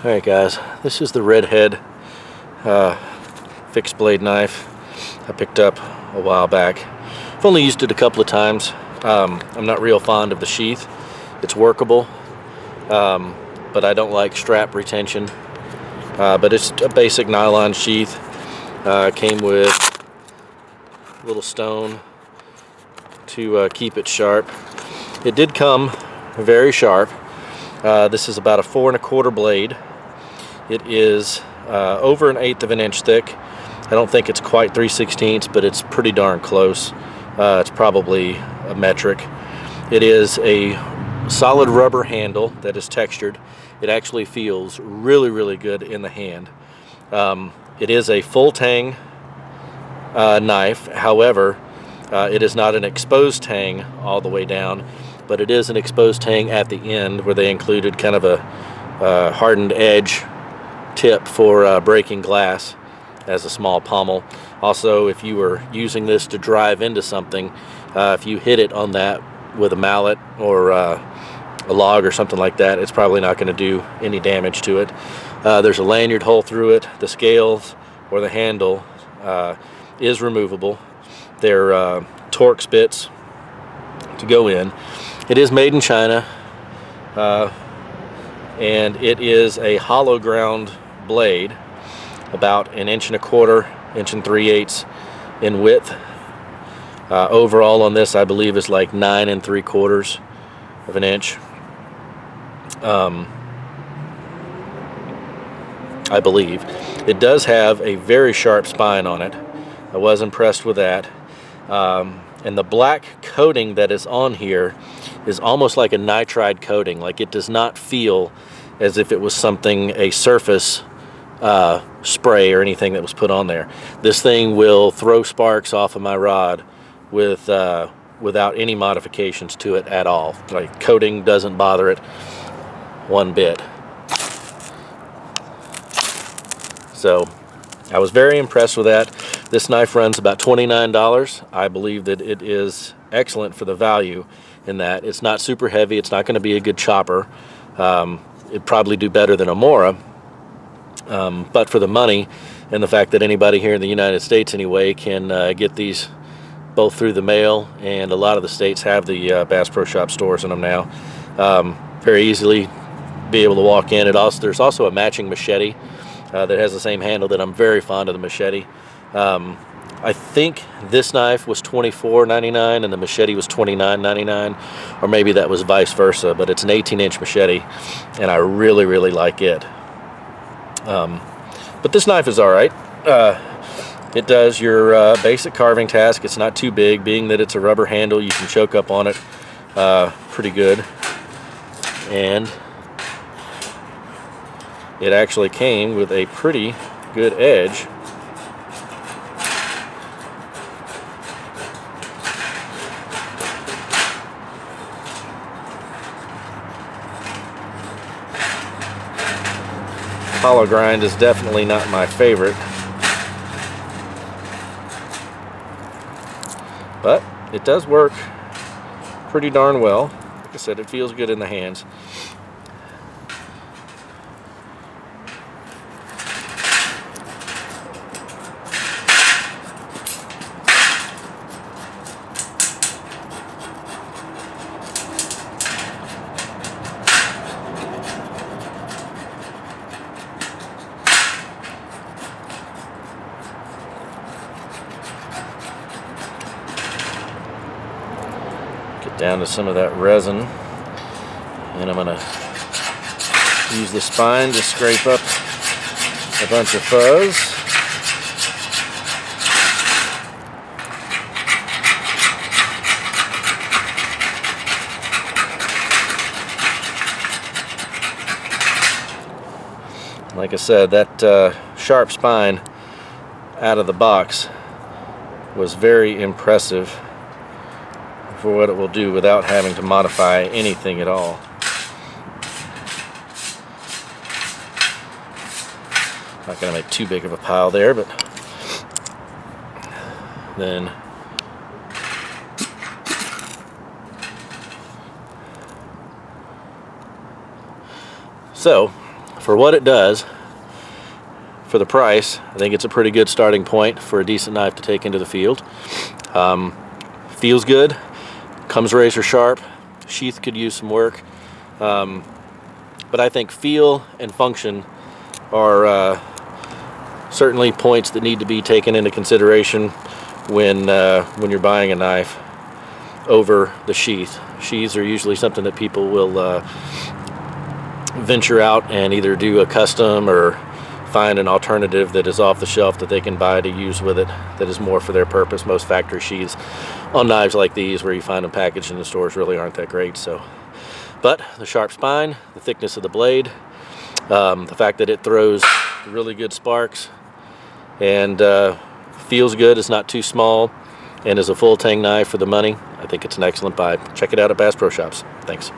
Alright guys, this is the Redhead fixed blade knife I picked up a while back. I've only used it a couple of times. I'm not real fond of the sheath. It's workable, but I don't like strap retention. But it's a basic nylon sheath. Came with a little stone to keep it sharp. It did come very sharp. This is about a 4 1/4 blade. It is over 1/8 of an inch thick. I don't think it's quite 3/16, but it's pretty darn close. It's probably a metric. It is a solid rubber handle that is textured. It actually feels really good in the hand. It is a full tang knife. However, it is not an exposed tang all the way down, but it is an exposed tang at the end where they included kind of a hardened edge tip for breaking glass as a small pommel. Also, if you were using this to drive into something, if you hit it on that with a mallet or a log or something like that, it's probably not going to do any damage to it. There's a lanyard hole through it. The scales or the handle is removable. They're Torx bits to go in. It is made in China, and it is a hollow ground blade, about 1 1/4 inch, 1 3/8 in width. Overall on this, I believe, is like 9 3/4 of an inch. I believe it does have a very sharp spine on it. I was impressed with that. And the black coating that is on here is almost like a nitride coating. Like, it does not feel as if it was something, a surface spray or anything that was put on there. This thing will throw sparks off of my rod with without any modifications to it at all. Like, coating doesn't bother it one bit. So I was very impressed with that. This knife runs about $29. I believe that it is excellent for the value in that it's not super heavy. It's not going to be a good chopper. It'd probably do better than a Mora. But for the money and the fact that anybody here in the United States anyway can get these both through the mail, and a lot of the states have the Bass Pro Shop stores in them now, very easily be able to walk in. There's also a matching machete that has the same handle that I'm very fond of the machete. I think this knife was $24.99 and the machete was $29.99, or maybe that was vice versa, but it's an 18-inch machete and I really like it. But this knife is alright. It does your basic carving task. It's not too big, being that it's a rubber handle. You can choke up on it pretty good, and it actually came with a pretty good edge. Hollow grind is definitely not my favorite, but it does work pretty darn well. Like I said, it feels good in the hands. Down to some of that resin, and I'm gonna use the spine to scrape up a bunch of fuzz. Like I said, that sharp spine out of the box was very impressive for what it will do without having to modify anything at all. Not going to make too big of a pile there, but then so for what it does, for the price, I think it's a pretty good starting point for a decent knife to take into the field. Feels good, comes razor sharp. Sheath could use some work, but I think feel and function are certainly points that need to be taken into consideration when you're buying a knife over the sheath. Sheaths are usually something that people will venture out and either do a custom or find an alternative that is off the shelf that they can buy to use with it that is more for their purpose. Most factory sheaths on knives like these where you find them packaged in the stores really aren't that great. But the sharp spine, the thickness of the blade, the fact that it throws really good sparks and feels good, it's not too small, and is a full tang knife for the money, I think it's an excellent buy. Check it out at Bass Pro Shops. Thanks.